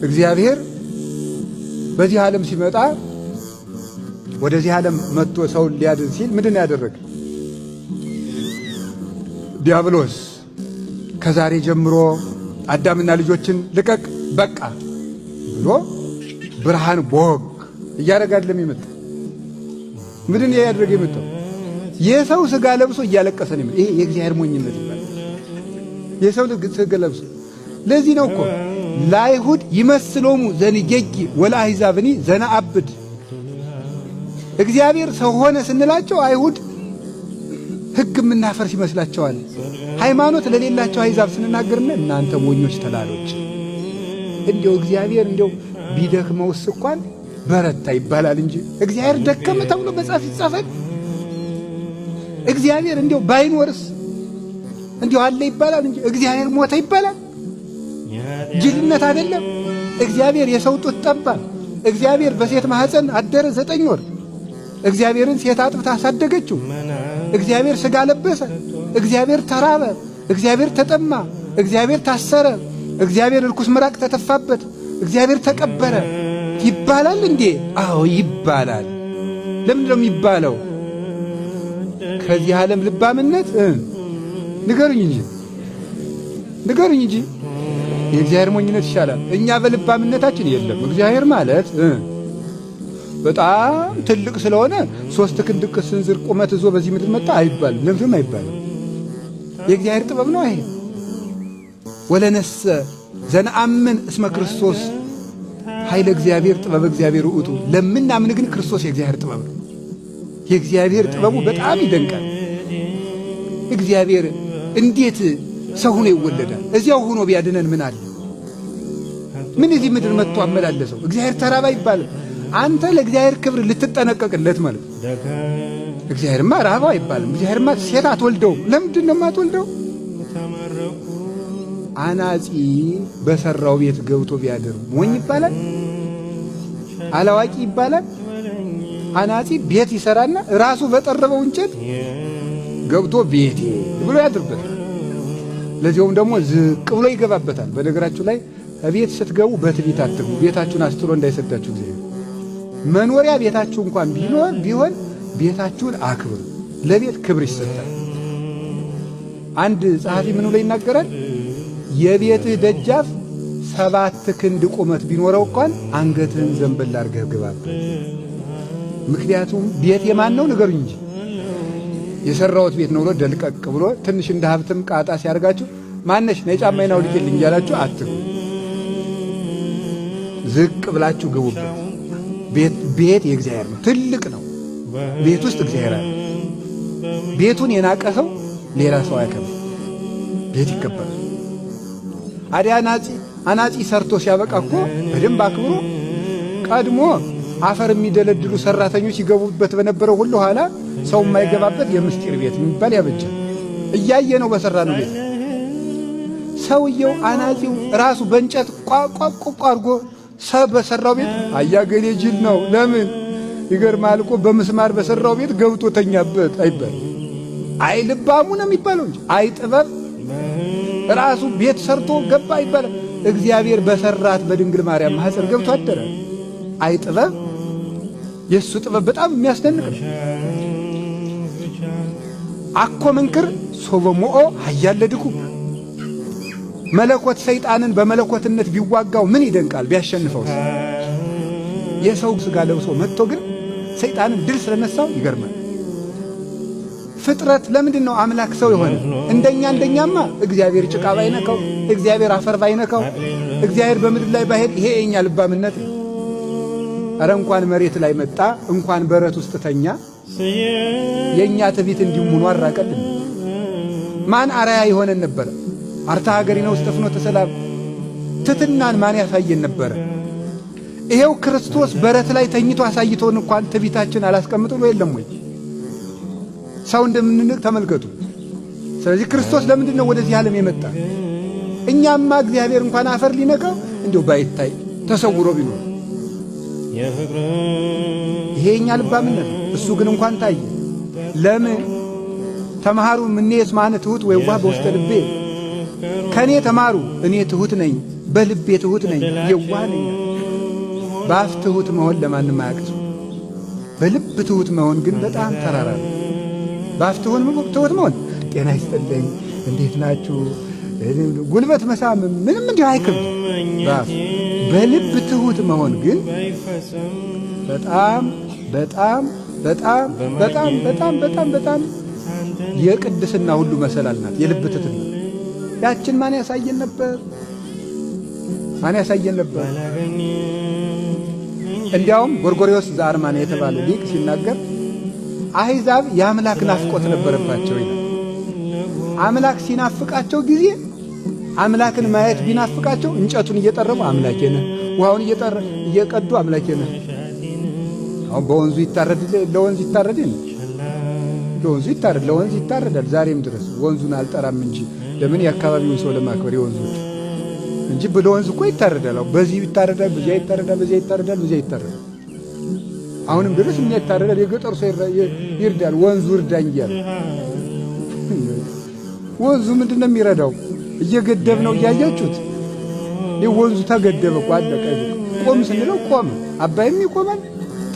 እግዚአብሔር በዚህ ዓለም ሲመጣ ወደዚህ ዓለም መጥቶ ሰውን ሊያድን ሲል ምንድን ነው ያደረገ? ዲያብሎስ ከዛሬ ጀምሮ አዳምና ልጆችን ልቀቅ በቃ ብሎ ብርሃን ቦግ እያደረገ አይደለም የመጣው። ምንድን ነው ያደረገ የመጣው? የሰው ሥጋ ለብሶ እያለቀሰ ነው። ይሄ የእግዚአብሔር ሞኝነት ይባላል። የሰው ሥጋ ለብሶ። ለዚህ ነው እኮ ለአይሁድ ይመስሎሙ ዘንጌጊ ወለአሕዛብኒ ዘነአብድ። እግዚአብሔር ሰው ሆነ ስንላቸው አይሁድ ሕግ የምናፈርስ ይመስላቸዋል። ሃይማኖት ለሌላቸው አሕዛብ ስንናገርና እናንተ ሞኞች ተላሎች፣ እንዲያው እግዚአብሔር እንዲያው ቢደክመውስ እንኳን በረታ ይባላል እንጂ እግዚአብሔር ደከመ ተብሎ መጽሐፍ ይጻፋል? እግዚአብሔር እንዲያው ባይኖርስ እንዲያው አለ ይባላል እንጂ እግዚአብሔር ሞተ ይባላል? ጅልነት አይደለም? እግዚአብሔር የሰው ጡት ጠባ። እግዚአብሔር በሴት ማህፀን አደረ 9 ወር። እግዚአብሔርን ሴት አጥብታ አሳደገችው። እግዚአብሔር ሥጋ ለበሰ። እግዚአብሔር ተራበ። እግዚአብሔር ተጠማ። እግዚአብሔር ታሰረ። እግዚአብሔር ርኩስ ምራቅ ተተፋበት። እግዚአብሔር ተቀበረ ይባላል እንዴ? አዎ ይባላል። ለምንድን ነው የሚባለው? ከዚህ ዓለም ልባምነት ንገሩኝ እንጂ የእግዚአብሔር ሞኝነት ይሻላል። እኛ በልባምነታችን የለም። እግዚአብሔር ማለት በጣም ትልቅ ስለሆነ 3 ክንድ ስንዝር ቁመት ይዞ በዚህ ምድር መጣ አይባልም። ለምንም አይባልም። የእግዚአብሔር ጥበብ ነው ይሄ። ወለነሰ ዘነአምን እስመ ክርስቶስ ኃይለ እግዚአብሔር ጥበብ እግዚአብሔር ውእቱ። ለምናምን ግን ክርስቶስ የእግዚአብሔር ጥበብ ነው። የእግዚአብሔር ጥበቡ በጣም ይደንቃል። እግዚአብሔር እንዴት ሰው ሆኖ ይወለዳል? እዚያው ሆኖ ቢያድነን ምን አለ? ምን እዚህ ምድር መጥቶ አመላለሰው? እግዚአብሔር ተራባ ይባላል። አንተ ለእግዚአብሔር ክብር ልትጠነቀቅለት ማለት ነው። እግዚአብሔርማ ራባ አይባልም። እግዚአብሔርማ ሴት አትወልደውም። ለምንድን ነው የማትወልደው? አናጺ በሰራው ቤት ገብቶ ቢያድር ሞኝ ይባላል? አላዋቂ ይባላል? አናጺ ቤት ይሰራና ራሱ በጠረበው እንጨት ገብቶ ቤቴ ብሎ ያድርበታል። ለዚያውም ደግሞ ዝቅ ብሎ ይገባበታል። በነገራችሁ ላይ ቤት ስትገቡ በትዕቢት አትግቡ። ቤታችሁን አስትሮ እንዳይሰዳችሁ ጊዜ መኖሪያ ቤታችሁ እንኳን ቢሆን ቤታችሁን አክብሩ። ለቤት ክብር ይሰጣል። አንድ ጸሐፊ ምን ብሎ ይናገራል? የቤትህ ደጃፍ 7 ክንድ ቁመት ቢኖረው እንኳን አንገትህን ዘንበል አድርገህ ግባበት። ምክንያቱም ቤት የማን ነው ንገሩኝ እንጂ የሰራሁት ቤት ነው ብሎ ደልቀቅ ብሎ ትንሽ እንደ ሀብትም ቃጣ ሲያርጋችሁ ማነሽ ነይ ጫማዬን አውልቂልኝ እያላችሁ አትግቡ። ዝቅ ብላችሁ ግቡበት። ቤት የእግዚአብሔር ነው፣ ትልቅ ነው። ቤት ውስጥ እግዚአብሔር አለ። ቤቱን የናቀ ሰው ሌላ ሰው አይከብር። ቤት ይከበራል። አዲያ አናጺ ሰርቶ ሲያበቃ እኮ በደንብ አክብሮ ቀድሞ አፈር የሚደለድሉ ሰራተኞች ይገቡበት በነበረው ሁሉ ኋላ ሰው የማይገባበት የምስጢር ቤት የሚባል ያበጃል። እያየ ነው በሰራ ነው ቤት። ሰውየው አናጺው ራሱ በእንጨት ቋቋቋ አድርጎ በሰራው ቤት አያገሌ ጅል ነው። ለምን ይገርማል እኮ በምስማር በሰራው ቤት ገብቶ ተኛበት አይባል። አይልባሙ ነው የሚባለው እንጂ አይጥበብ ራሱ ቤት ሰርቶ ገባ ይባላል። እግዚአብሔር በሰራት በድንግል ማርያም ማህፀን ገብቶ አደረ። አይጥበብ የሱ ጥበብ በጣም የሚያስደንቅ ነው። አኮ መንክር ሶበሞኦ ሀያለድኩ መለኮት ሰይጣንን በመለኮትነት ቢዋጋው ምን ይደንቃል? ቢያሸንፈው የሰው ሥጋ ለብሶ መጥቶ ግን ሰይጣንን ድል ስለነሳው ይገርማል። ፍጥረት ለምንድን ነው አምላክ ሰው የሆነ? እንደኛማ እግዚአብሔር ጭቃ ባይነካው፣ እግዚአብሔር አፈር ባይነካው፣ እግዚአብሔር በምድር ላይ ባይሄድ ይሄ የኛ ልባምነት ነው። ኧረ እንኳን መሬት ላይ መጣ እንኳን በረት ውስጥ ተኛ። የኛ ትዕቢት እንዲሙኑ አራቀልን። ማን አራያ የሆነን ነበረ? አርታ ሀገሪና ውስጥ ፍኖተ ሰላም ትትናን ማን ያሳየን ነበረ? ይሄው ክርስቶስ በረት ላይ ተኝቶ አሳይቶን እንኳን ትዕቢታችን አላስቀምጥሎ የለም ወይ? ሰው እንደምንንቅ ተመልከቱ። ስለዚህ ክርስቶስ ለምንድን ነው ወደዚህ ዓለም የመጣ? እኛማ እግዚአብሔር እንኳን አፈር ሊነካው እንዲሁ ባይታይ ተሰውሮ ቢኖር ይሄ እኛ ልባምነት። እሱ ግን እንኳን ታየ። ለምን ተማሩ? ምኔስ ማነ ትሁት ወይዋህ በውስተ ልቤ፣ ከኔ ተማሩ እኔ ትሁት ነኝ በልቤ ትሁት ነኝ፣ የዋህ ነኝ። በአፍ ትሁት መሆን ለማንም አያቅተው፣ በልብ ትሁት መሆን ግን በጣም ተራራ ነው። በአፍ ትሁት መሆን ጤና ይስጥልኝ፣ እንዴት ናችሁ፣ ጉልበት መሳም ምንም እንዲሁ አይከብድ በአፍ። በልብ ትሁት መሆን ግን በጣም በጣም በጣም በጣም በጣም በጣም በጣም የቅድስና ሁሉ መሰላል ናት የልብ ትሕትና። ያችን ማን ያሳየን ነበር? ማን ያሳየን ነበር? እንዲያውም ጎርጎርዮስ ዘአርማንያ የተባለ ሊቅ ሲናገር አሕዛብ የአምላክ ናፍቆት ነበረባቸው ይላል። አምላክ ሲናፍቃቸው ጊዜ አምላክን ማየት ቢናፍቃቸው እንጨቱን እየጠረቡ አምላኬ ነህ፣ ውሃውን እየቀዱ አምላኬ ነህ። አሁን በወንዙ ይታረድ ለወንዝ ይታረድ ለወንዙ ይታረድ ለወንዝ ይታረዳል ዛሬም ድረስ። ወንዙን አልጠራም እንጂ ለምን የአካባቢውን ሰው ለማክበር የወንዙት እንጂ ለወንዝ እኮ ይታረዳል። በዚህ ይታረዳል፣ በዚያ ይታረዳል፣ በዚያ ይታረዳል፣ በዚያ ይታረዳል። አሁንም ድረስ ምን ይታረዳል? የገጠሩ ሰው ይርዳል፣ ወንዙ እርዳኝ እያለ። ወንዙ ምንድነው የሚረዳው? እየገደብ ነው እያያችሁት። ወንዙ ተገደበ እኮ አለቀ። ቆም ስንለው ቆም። አባይም ይቆማል።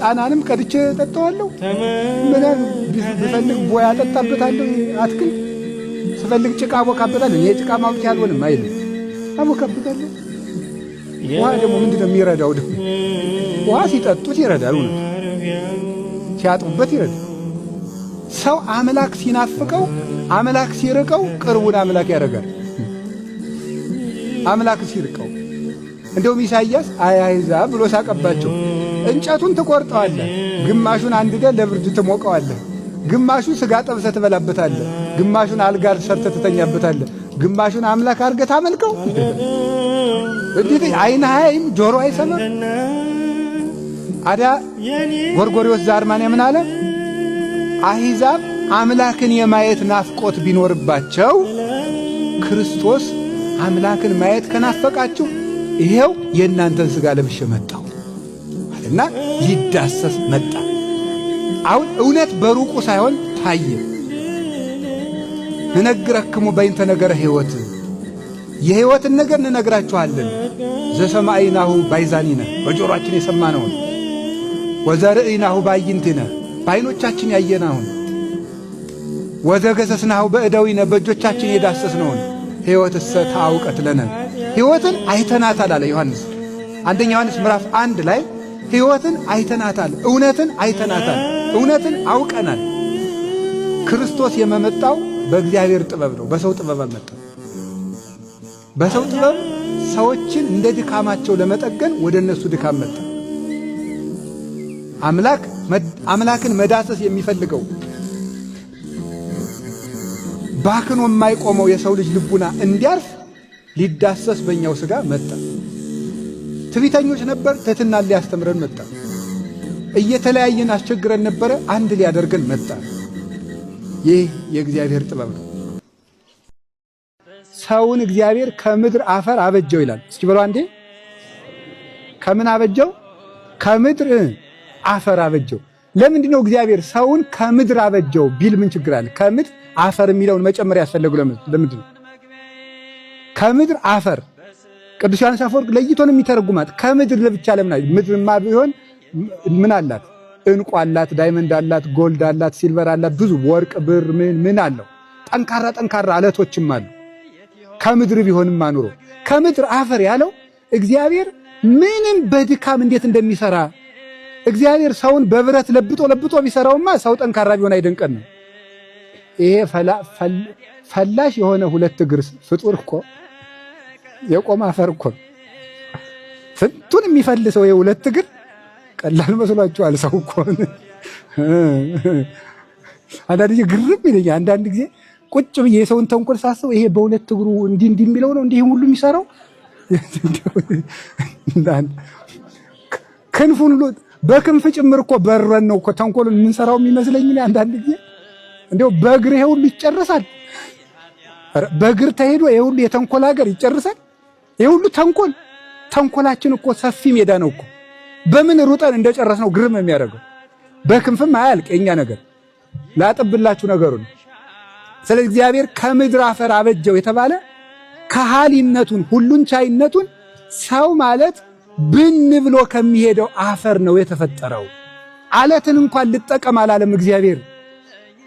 ጣናንም ቀድቼ ጠጣዋለሁ። ምን ብፈልግ ቦያ ጠጣበታለሁ። አትክልት ስፈልግ ጭቃ አቦካበታለሁ። እኔ ጭቃ ማብቂያ አልሆንም አይልም፣ አቦካበታለሁ። ውሃ ደግሞ ምንድነው የሚረዳው? ደግሞ ውሃ ሲጠጡት ይረዳል፣ ሲያጥቡበት ይረዳል። ሰው አምላክ ሲናፍቀው፣ አምላክ ሲርቀው ቅርቡን አምላክ ያደርጋል። አምላክ ሲርቀው እንደውም ኢሳይያስ አሕዛብ ብሎ ሳቀባቸው። እንጨቱን ትቆርጠዋለህ፣ ግማሹን አንድደህ ለብርድ ትሞቀዋለህ፣ ግማሹን ስጋ ጠብሰህ ትበላበታለህ፣ ግማሹን አልጋ ሰርተህ ትተኛበታለህ፣ ግማሹን አምላክ አድርገህ ታመልከው። እንዴት ዓይንህ አያይም ጆሮ አይሰማም? አዳ ጎርጎርዮስ ዘአርማንያ ምን አለ? አሕዛብ አምላክን የማየት ናፍቆት ቢኖርባቸው ክርስቶስ አምላክን ማየት ከናፈቃችሁ ይሄው የእናንተን ሥጋ ለብሼ መጣሁ እና ሊዳሰስ መጣ። አሁን እውነት በሩቁ ሳይሆን ታየ። ንነግረክሙ በይንተ ነገረ ሕይወት፣ የሕይወትን ነገር እንነግራችኋለን። ዘሰማይናሁ ባይዛኒነ፣ በጆሮአችን የሰማነውን፣ ወዘርእይናሁ ባይንቲነ፣ በዓይኖቻችን ያየናውን፣ ወዘገሰስናሁ በእደዊነ፣ በእጆቻችን የዳሰስነውን ሕይወትሰ ተአውቀት ለነ፣ ሕይወትን አይተናታል አለ ዮሐንስ። አንደኛ ዮሐንስ ምዕራፍ 1 ላይ ሕይወትን አይተናታል፣ እውነትን አይተናታል፣ እውነትን አውቀናል። ክርስቶስ የመጣው በእግዚአብሔር ጥበብ ነው፣ በሰው ጥበብ አልመጣም። በሰው ጥበብ ሰዎችን እንደ ድካማቸው ለመጠገን ወደ እነሱ ድካም መጣ። አምላክን መዳሰስ የሚፈልገው ባክኖ የማይቆመው የሰው ልጅ ልቡና እንዲያርፍ ሊዳሰስ በእኛው ሥጋ መጣ። ትዕቢተኞች ነበር፣ ትሕትናን ሊያስተምረን መጣ። እየተለያየን አስቸግረን ነበረ፣ አንድ ሊያደርገን መጣ። ይህ የእግዚአብሔር ጥበብ ነው። ሰውን እግዚአብሔር ከምድር አፈር አበጀው ይላል። እስኪ በሉ አንዴ። ከምን አበጀው? ከምድር አፈር አበጀው። ለምንድን ነው እግዚአብሔር ሰውን ከምድር አበጀው ቢል ምን ችግር አለ? ከምድር አፈር የሚለውን መጨመር ያስፈለገው ለምንድን ነው? ከምድር አፈር ቅዱስ ዮሐንስ አፈወርቅ ለይቶን የሚተረጉማት ከምድር ለብቻ ለምን አይ? ምድርማ ቢሆን ምን አላት? እንቁ አላት፣ ዳይመንድ አላት፣ ጎልድ አላት፣ ሲልቨር አላት፣ ብዙ ወርቅ፣ ብር ምን አለው? ጠንካራ ጠንካራ አለቶችም አሉ። ከምድር ቢሆንም አኑሮ ከምድር አፈር ያለው እግዚአብሔር ምንም በድካም እንዴት እንደሚሰራ እግዚአብሔር ሰውን በብረት ለብጦ ቢሰራውማ ሰው ጠንካራ ቢሆን አይደንቀን ነው። ይሄ ፈላሽ የሆነ ሁለት እግር ፍጡር እኮ የቆመ አፈር እኮ ስንቱን የሚፈልሰው የሁለት እግር ቀላል መስሏችኋል? ሰው እኮ አንዳንድ ጊዜ ግርም ይለኛል። አንዳንድ ጊዜ ቁጭ ብዬ የሰውን ተንኮል ሳስበው ይሄ በሁለት እግሩ እንዲህ የሚለው ነው እንዲህ ሁሉ የሚሰራው ክንፉን ሁሉ በክንፍ ጭምር እኮ በረን ነው እኮ ተንኮሉን የምንሰራው የሚመስለኝ አንዳንድ ጊዜ። እንዲያው በእግር ይሄ ሁሉ ይጨርሳል? በእግር ተሄዶ ይሄ ሁሉ የተንኮል ሀገር ይጨርሳል? ይሄ ሁሉ ተንኮላችን እኮ ሰፊ ሜዳ ነው እኮ። በምን ሩጠን እንደጨረስነው ግርም የሚያደርገው። በክንፍም አያልቅ የኛ ነገር። ላጥብላችሁ ነገሩን። ስለዚህ እግዚአብሔር ከምድር አፈር አበጀው የተባለ ከሃሊነቱን ሁሉን ቻይነቱን ሰው ማለት ብን ብሎ ከሚሄደው አፈር ነው የተፈጠረው። አለትን እንኳን ልጠቀም አላለም እግዚአብሔር።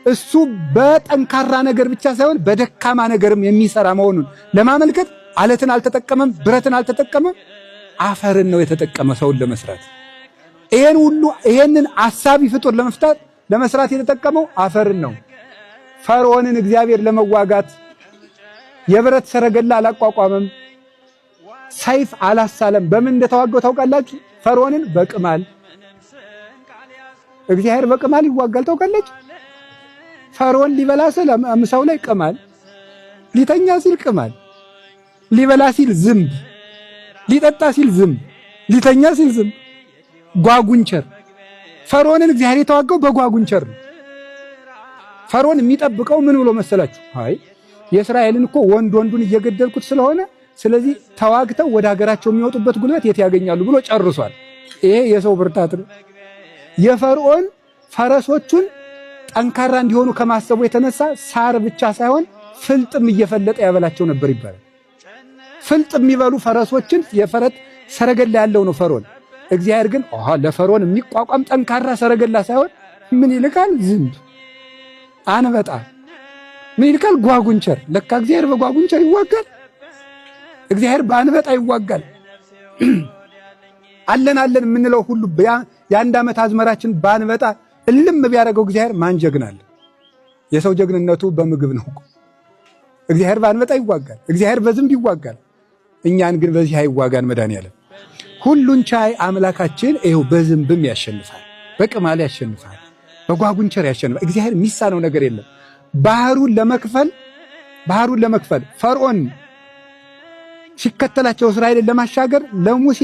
እሱ በጠንካራ ነገር ብቻ ሳይሆን በደካማ ነገርም የሚሰራ መሆኑን ለማመልከት አለትን አልተጠቀመም፣ ብረትን አልተጠቀመም፣ አፈርን ነው የተጠቀመ ሰውን ለመስራት። ይሄንን አሳቢ ፍጡር ለመስራት የተጠቀመው አፈርን ነው። ፈርዖንን እግዚአብሔር ለመዋጋት የብረት ሰረገላ አላቋቋመም፣ ሰይፍ አላሳለም። በምን እንደተዋጋው ታውቃላችሁ? ፈርዖንን በቅማል። እግዚአብሔር በቅማል ይዋጋል ታውቃላችሁ? ፈርዖን ሊበላ ሲል ምሳው ላይ ቅማል፣ ሊተኛ ሲል ቅማል፣ ሊበላ ሲል ዝንብ፣ ሊጠጣ ሲል ዝንብ፣ ሊተኛ ሲል ዝንብ፣ ጓጉንቸር። ፈርዖንን እግዚአብሔር የተዋጋው በጓጉንቸር ነው። ፈርዖን የሚጠብቀው ምን ብሎ መሰላችሁ? አይ የእስራኤልን እኮ ወንዱን እየገደልኩት ስለሆነ ስለዚህ ተዋግተው ወደ ሀገራቸው የሚወጡበት ጉልበት የት ያገኛሉ ብሎ ጨርሷል። ይሄ የሰው ብርታት ነው። የፈርዖን ፈረሶቹን ጠንካራ እንዲሆኑ ከማሰቡ የተነሳ ሳር ብቻ ሳይሆን ፍልጥም እየፈለጠ ያበላቸው ነበር ይባላል። ፍልጥ የሚበሉ ፈረሶችን የፈረጥ ሰረገላ ያለው ነው ፈርዖን። እግዚአብሔር ግን ለፈርዖን የሚቋቋም ጠንካራ ሰረገላ ሳይሆን ምን ይልካል? ዝንብ፣ አንበጣ። ምን ይልካል? ጓጉንቸር። ለካ እግዚአብሔር በጓጉንቸር ይዋጋል። እግዚአብሔር በአንበጣ ይዋጋል። አለን የምንለው ሁሉ የአንድ ዓመት አዝመራችን በአንበጣ እልም ቢያደርገው እግዚአብሔር ማን ጀግናል? የሰው ጀግንነቱ በምግብ ነው። እግዚአብሔር በአንበጣ ይዋጋል። እግዚአብሔር በዝንብ ይዋጋል። እኛን ግን በዚህ አይዋጋን መድኃኒዓለም። ሁሉን ቻይ አምላካችን ይኸው በዝንብም ያሸንፋል፣ በቅማል ያሸንፋል፣ በጓጉንቸር ያሸንፋል። እግዚአብሔር የሚሳነው ነገር የለም። ባህሩን ለመክፈል ፈርዖን ሲከተላቸው እስራኤልን ለማሻገር ለሙሴ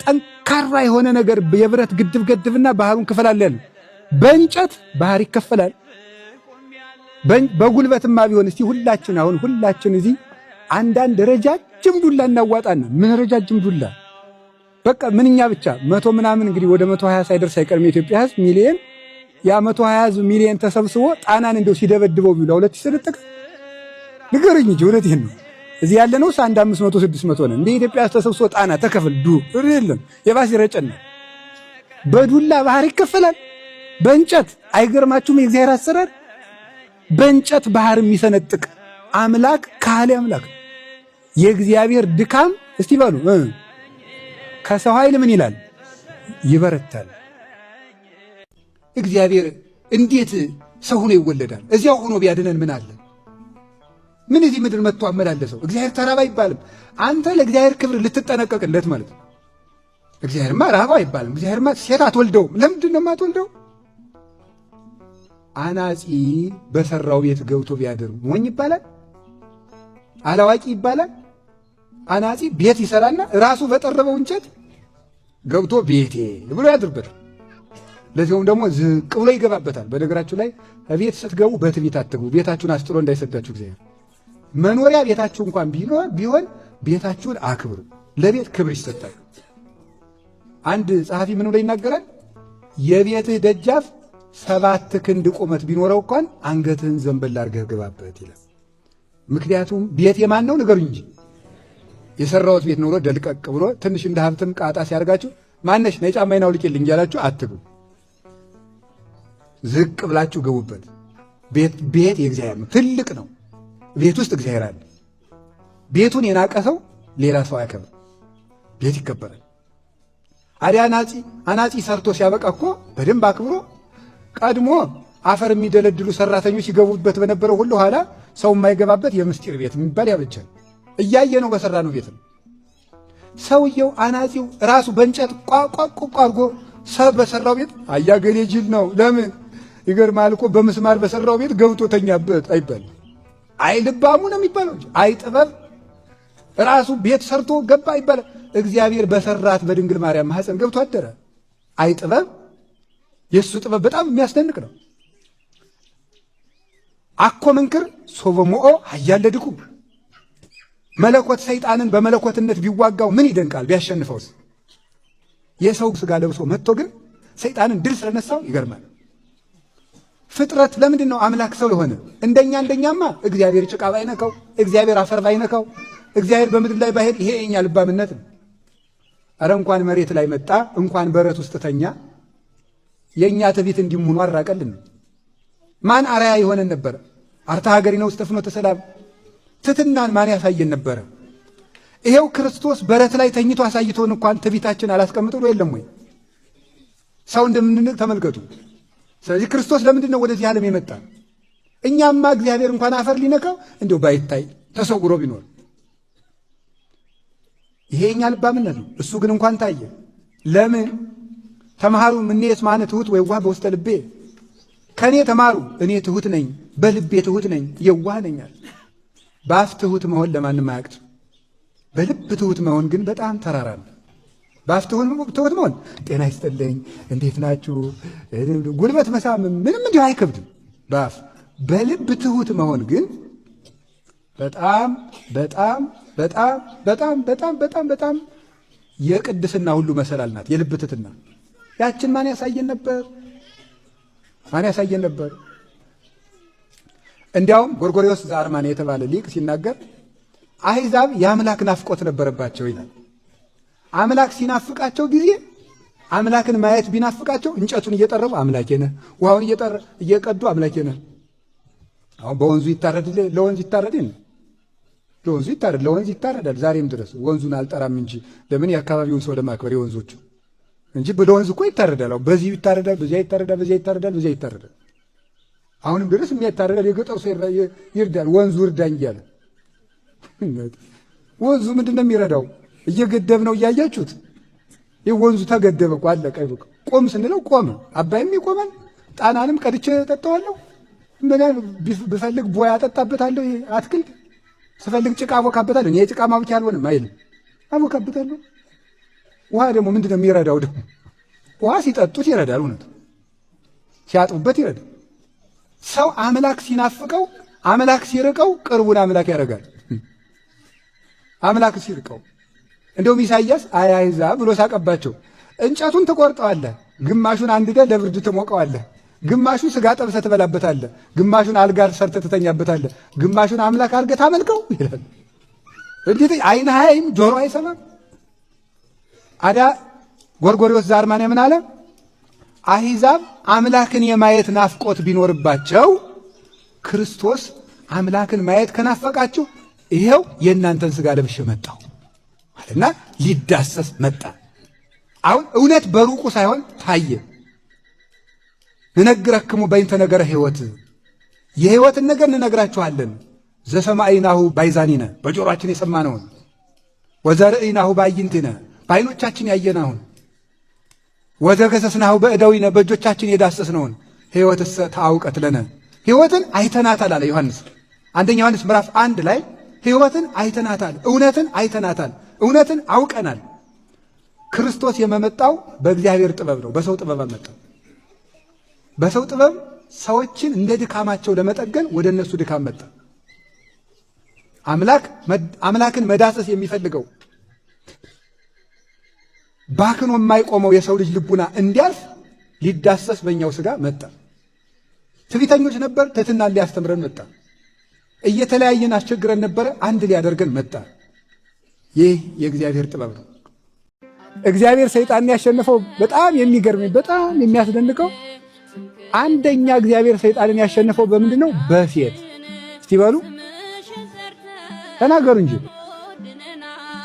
ጠንካራ የሆነ ነገር የብረት ግድብ ገድብና ባህሩን ክፈላለን። በእንጨት ባህር ይከፈላል። በጉልበትማ ቢሆን እስቲ ሁላችን እዚህ አንዳንድ ረጃጅም ዱላ እናዋጣና ምን ረጃጅም ዱላ በቃ ምንኛ ብቻ 100 ምናምን እንግዲህ ወደ 120 ሳይደርስ አይቀርም የኢትዮጵያ ሕዝብ ሚሊየን። ያ 120 ሕዝብ ሚሊየን ተሰብስቦ ጣናን እንደው ሲደበድበው ቢሉ ሁለት ይሰነጠቅ ንገረኝ እንጂ እውነቴን ነው። እዚህ ያለነው 500 600 ነው። እንደ ኢትዮጵያ ተሰብስቦ ጣና ተከፍል የለም የባስ ይረጨና በዱላ ባህር ይከፈላል። በእንጨት አይገርማችሁም? የእግዚአብሔር አሰራር በእንጨት ባህር የሚሰነጥቅ አምላክ ካህሊ አምላክ። የእግዚአብሔር ድካም እስቲ በሉ ከሰው ኃይል ምን ይላል? ይበረታል። እግዚአብሔር እንዴት ሰው ሆኖ ይወለዳል? እዚያው ሆኖ ቢያድነን ምን አለ? ምን እዚህ ምድር መጥቶ አመላለሰው? እግዚአብሔር ተራባ አይባልም። አንተ ለእግዚአብሔር ክብር ልትጠነቀቅለት ማለት ነው። እግዚአብሔርማ ራባ አይባልም። እግዚአብሔርማ ሴት አትወልደውም። ለምንድን ነው የማትወልደው? አናጺ በሰራው ቤት ገብቶ ቢያድር ሞኝ ይባላል? አላዋቂ ይባላል? አናጺ ቤት ይሰራና ራሱ በጠረበው እንጨት ገብቶ ቤቴ ብሎ ያድርበታል። ለዚሁም ደግሞ ዝቅ ብሎ ይገባበታል። በነገራችሁ ላይ ቤት ስትገቡ በትዕቢት አትግቡ። ቤታችሁን አስጥሎ እንዳይሰዳችሁ እግዚአብሔር። መኖሪያ ቤታችሁ እንኳን ቢሆን ቤታችሁን አክብሩ። ለቤት ክብር ይሰጣል። አንድ ጸሐፊ ምን ብሎ ይናገራል? የቤትህ ደጃፍ 7 ክንድ ቁመት ቢኖረው እንኳን አንገትህን ዘንበል አድርገህ ግባበት ይላል። ምክንያቱም ቤት የማን ነው ንገሩኝ እንጂ የሰራሁት ቤት ኖሮ ደልቀቅ ብሎ ትንሽ እንደ ሀብትም ቃጣ ሲያደርጋችሁ ማነሽ ነይ ጫማዬን አውልቂልኝ እያላችሁ አትግቡ። ዝቅ ብላችሁ ግቡበት። ቤት የእግዚአብሔር ነው፣ ትልቅ ነው። ቤት ውስጥ እግዚአብሔር አለ። ቤቱን የናቀ ሰው ሌላ ሰው አያከብር። ቤት ይከበራል። አዲያ አናጺ ሰርቶ ሲያበቃ እኮ በደንብ አክብሮ ቀድሞ አፈር የሚደለድሉ ሰራተኞች ይገቡበት በነበረው ሁሉ ኋላ ሰው የማይገባበት የምስጢር ቤት የሚባል ያበጃል። እያየ ነው በሰራ ነው ቤት ነው። ሰውየው አናጺው ራሱ በእንጨት ቋቋቁ አድርጎ ሰብ በሰራው ቤት አያገሌ ጅል ነው። ለምን ይገርማል እኮ በምስማር በሰራው ቤት ገብቶ ተኛበት አይባልም። አይ ልባሙ ነው የሚባለው እንጂ አይ ጥበብ ራሱ ቤት ሰርቶ ገባ ይባላል። እግዚአብሔር በሰራት በድንግል ማርያም ማህፀን ገብቶ አደረ። አይ ጥበብ የእሱ ጥበብ በጣም የሚያስደንቅ ነው። አኮ መንክር ሶበሞኦ ሀያለድኩ መለኮት ሰይጣንን በመለኮትነት ቢዋጋው ምን ይደንቃል? ቢያሸንፈውስ? የሰው ስጋ ለብሶ መጥቶ ግን ሰይጣንን ድል ስለነሳው ይገርማል። ፍጥረት ለምንድን ነው አምላክ ሰው የሆነ? እንደኛማ እግዚአብሔር ጭቃ ባይነካው፣ እግዚአብሔር አፈር ባይነካው፣ እግዚአብሔር በምድር ላይ ባይሄድ ይሄ የኛ ልባምነት ነው። ኧረ እንኳን መሬት ላይ መጣ እንኳን በረት ውስጥ ተኛ። የእኛ ትዕቢት እንዲሙኑ አራቀልን። ማን አርአያ የሆነን ነበረ? አርታ ሀገሪነ ውስተ ፍኖተ ሰላም ትሕትናን ማን ያሳየን ነበረ? ይሄው ክርስቶስ በረት ላይ ተኝቶ አሳይቶን እንኳን ትዕቢታችን አላስቀምጥ ብሎ የለም ወይ? ሰው እንደምንንቅ ተመልከቱ። ስለዚህ ክርስቶስ ለምንድን ነው ወደዚህ ዓለም የመጣ? እኛማ እግዚአብሔር እንኳን አፈር ሊነካው እንዲሁ ባይታይ ተሰውሮ ቢኖር ይሄ የኛ ልባምነት ነው። እሱ ግን እንኳን ታየ። ለምን? ተማሩ እምኔ እስማነ ትሑት ወየዋህ በውስተ ልቤ፣ ከእኔ ተማሩ እኔ ትሑት ነኝ በልቤ ትሑት ነኝ የዋህ ነኝ። በአፍ ትሑት መሆን ለማንም አያቅትም። በልብ ትሑት መሆን ግን በጣም ተራራ ነው። በአፍ ትሑት መሆን ጤና ይስጥልኝ እንዴት ናችሁ ጉልበት መሳም ምንም እንዲሁ አይከብድም በአፍ። በልብ ትሑት መሆን ግን በጣም በጣም በጣም በጣም በጣም በጣም በጣም የቅድስና ሁሉ መሰላል ናት የልብ ትሕትና። ያችን ማን ያሳየን ነበር? ማን ያሳየን ነበር? እንዲያውም ጎርጎርዮስ ዘአርማንያ የተባለ ሊቅ ሲናገር አሕዛብ የአምላክ ናፍቆት ነበረባቸው ይላል። አምላክ ሲናፍቃቸው ጊዜ አምላክን ማየት ቢናፍቃቸው እንጨቱን እየጠረቡ አምላኬ ነህ፣ ውሃውን እየቀዱ አምላኬ ነህ። አሁን በወንዙ ይታረድ ለወንዝ ይታረድ ለወንዙ ይታረድ ለወንዝ ይታረዳል ዛሬም ድረስ። ወንዙን አልጠራም እንጂ ለምን የአካባቢውን ሰው ለማክበር የወንዞቹ እንጂ ለወንዝ እኮ ይታረዳል። አሁን በዚህ ይታረዳል፣ በዚያ ይታረዳል፣ በዚያ ይታረዳል፣ በዚያ ይታረዳል። አሁንም ድረስ የሚያታረዳል። የገጠሩ ሰው ይርዳል፣ ወንዙ እርዳኝ እያለ። ወንዙ ምንድን ነው የሚረዳው? እየገደብ ነው እያያችሁት። ይህ ወንዙ ተገደበ እኮ አለቀ። ቆም ስንለው ቆመ። አባይም ይቆማል። ጣናንም ቀድቼ ጠጣዋለሁ። ብፈልግ ቦያ አጠጣበታለሁ። ይሄ አትክልት ስፈልግ ጭቃ አቦካበታለሁ። እኔ የጭቃ ማቡኪያ አልሆንም አይልም፣ አቦካበታለሁ። ውሃ ደግሞ ምንድን ነው የሚረዳው? ደግሞ ውሃ ሲጠጡት ይረዳል። እውነት ሲያጥቡበት ይረዳል። ሰው አምላክ ሲናፍቀው አምላክ ሲርቀው ቅርቡን አምላክ ያደርጋል። አምላክ ሲርቀው እንደውም ኢሳይያስ አይ አሕዛብ ብሎ ሳቀባቸው። እንጨቱን ትቆርጠዋለህ፣ ግማሹን አንድደህ ለብርድ ትሞቀዋለህ፣ ግማሹን ስጋ ጠብሰህ ትበላበታለህ፣ ግማሹን አልጋ ሰርተህ ትተኛበታለህ፣ ግማሹን አምላክ አድርገህ ታመልከው ይላል። እንዴት ዓይን አያይም ጆሮ አይሰማም? አዳ ጎርጎርዮስ ዘአርማንያ ምን አለ? አሕዛብ አምላክን የማየት ናፍቆት ቢኖርባቸው ክርስቶስ አምላክን ማየት ከናፈቃችሁ ይሄው የእናንተን ሥጋ ለብሼ መጣሁ አለና ሊዳሰስ መጣ። አሁን እውነት በሩቁ ሳይሆን ታየ። ንነግረክሙ በይንተ ነገረ ሕይወት፣ የሕይወትን ነገር እንነግራችኋለን። ዘሰማዕናሁ ባይዛኒነ፣ በጆሮአችን የሰማነውን፣ ወዘርእይናሁ በአዕይንቲነ፣ በዓይኖቻችን ያየናውን፣ ወዘገሰስናሁ በእደዊነ፣ በእጆቻችን የዳሰስነውን። ሕይወትሰ ተአውቀት ለነ፣ ሕይወትን አይተናታል አለ ዮሐንስ። አንደኛ ዮሐንስ ምዕራፍ 1 ላይ ሕይወትን አይተናታል፣ እውነትን አይተናታል፣ እውነትን አውቀናል። ክርስቶስ የመመጣው በእግዚአብሔር ጥበብ ነው፣ በሰው ጥበብ አልመጣም። በሰው ጥበብ ሰዎችን እንደ ድካማቸው ለመጠገን ወደ እነሱ ድካም መጣ። አምላክን መዳሰስ የሚፈልገው ባክኖ የማይቆመው የሰው ልጅ ልቡና እንዲያልፍ ሊዳሰስ በእኛው ሥጋ መጣ። ትዕቢተኞች ነበር፣ ትሕትናን ሊያስተምረን መጣ። እየተለያየን አስቸግረን ነበረ፣ አንድ ሊያደርገን መጣ። ይህ የእግዚአብሔር ጥበብ ነው። እግዚአብሔር ሰይጣንን ያሸነፈው በጣም የሚገርመኝ በጣም የሚያስደንቀው አንደኛ እግዚአብሔር ሰይጣንን ያሸነፈው በምንድን ነው? በሴት። እስቲ በሉ ተናገሩ እንጂ።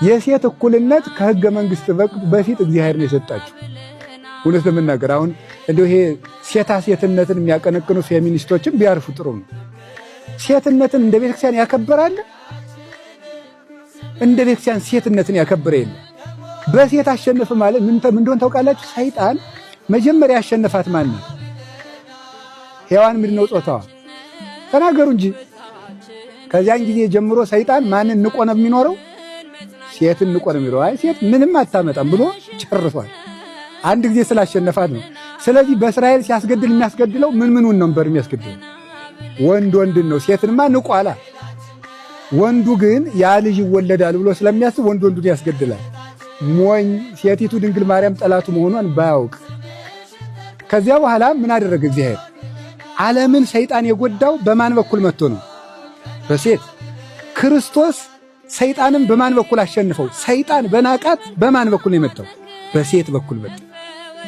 የሴት እኩልነት ከሕገ መንግሥት በፊት እግዚአብሔር ነው የሰጣቸው። እውነት ለመናገር አሁን እንደው ይሄ ሴታ ሴትነትን የሚያቀነቅኑ ፌሚኒስቶችን ቢያርፉ ጥሩ ነው። ሴትነትን እንደ ቤተክርስቲያን ያከበራል? እንደ ቤተክርስቲያን ሴትነትን ያከበረ የለም። በሴት አሸነፈ ማለት ምን እንደሆነ ታውቃላችሁ? ሰይጣን መጀመሪያ ያሸነፋት ማን ነው? ሔዋን ምንድን ነው ጾታዋ? ተናገሩ እንጂ። ከዚያን ጊዜ ጀምሮ ሰይጣን ማንን ንቆ ነው የሚኖረው? ሴትን ንቆ ነው የሚኖረው። አይ ሴት ምንም አታመጣም ብሎ ጨርሷል። አንድ ጊዜ ስላሸነፋት ነው። ስለዚህ በእስራኤል ሲያስገድል የሚያስገድለው ምኑን ነበር የሚያስገድለው? ወንድን ነው። ሴትንማ ንቋላ። ወንዱ ግን ያ ልጅ ይወለዳል ብሎ ስለሚያስብ ወንዱን ያስገድላል። ሞኝ ሴቲቱ ድንግል ማርያም ጠላቱ መሆኗን ባያውቅ። ከዚያ በኋላ ምን አደረገ እግዚአብሔር? ዓለምን ሰይጣን የጎዳው በማን በኩል መጥቶ ነው? በሴት። ክርስቶስ ሰይጣንም በማን በኩል አሸንፈው? ሰይጣን በናቃት በማን በኩል ነው የመጣው? በሴት በኩል መጣ።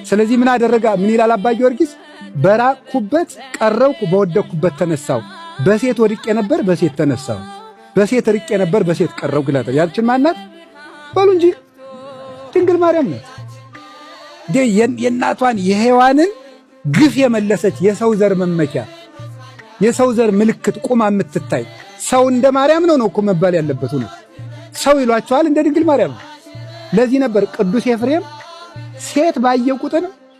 ስለዚህ ምን አደረጋ? ምን ይላል አባ ጊዮርጊስ? በራቅኩበት ቀረብኩ፣ በወደቅኩበት ተነሳው። በሴት ወድቄ ነበር፣ በሴት ተነሳው። በሴት ርቄ ነበር፣ በሴት ቀረብኩ ይላል። ያችን ማናት በሉ እንጂ ድንግል ማርያም ናት። የእናቷን የሔዋንን ግፍ የመለሰች የሰው ዘር መመኪያ፣ የሰው ዘር ምልክት ቁማ የምትታይ ሰው እንደ ማርያም ነው እኮ መባል ያለበት። ነው ሰው ይሏቸዋል፣ እንደ ድንግል ማርያም ነው። ለዚህ ነበር ቅዱስ ኤፍሬም ሴት ባየ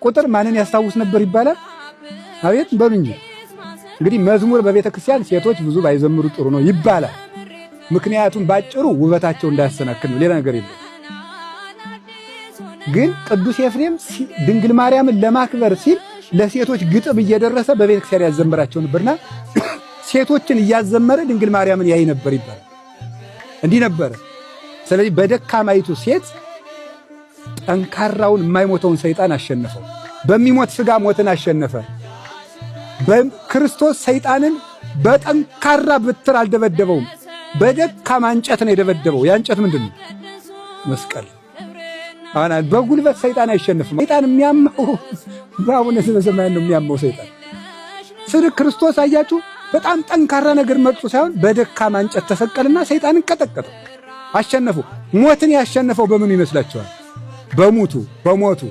ቁጥር ማንን ያስታውስ ነበር ይባላል? አቤት በሉ እንጂ። እንግዲህ መዝሙር በቤተ ክርስቲያን ሴቶች ብዙ ባይዘምሩ ጥሩ ነው ይባላል። ምክንያቱም ባጭሩ ውበታቸው እንዳያሰናክል ነው፣ ሌላ ነገር የለም። ግን ቅዱስ ኤፍሬም ድንግል ማርያምን ለማክበር ሲል ለሴቶች ግጥም እየደረሰ በቤተ ክርስቲያን ያዘምራቸው ነበርና ሴቶችን እያዘመረ ድንግል ማርያምን ያይ ነበር ይባላል። እንዲህ ነበረ። ስለዚህ በደካማይቱ ሴት ጠንካራውን የማይሞተውን ሰይጣን አሸነፈው። በሚሞት ሥጋ ሞትን አሸነፈ። በክርስቶስ ሰይጣንን በጠንካራ ብትር አልደበደበውም፣ በደካማ እንጨት ነው የደበደበው። ያ እንጨት ምንድን ነው? መስቀል። አሁን በጉልበት ሰይጣን አይሸነፍም። ሰይጣን የሚያመው በአቡነ ዘበሰማያት ነው የሚያመው ሰይጣን። ስለ ክርስቶስ አያችሁ፣ በጣም ጠንካራ ነገር መቅጡ ሳይሆን በደካማ እንጨት ተሰቀልና ሰይጣንን ቀጠቀጠው፣ አሸነፈው። ሞትን ያሸነፈው በምኑ ይመስላችኋል? በሞቱ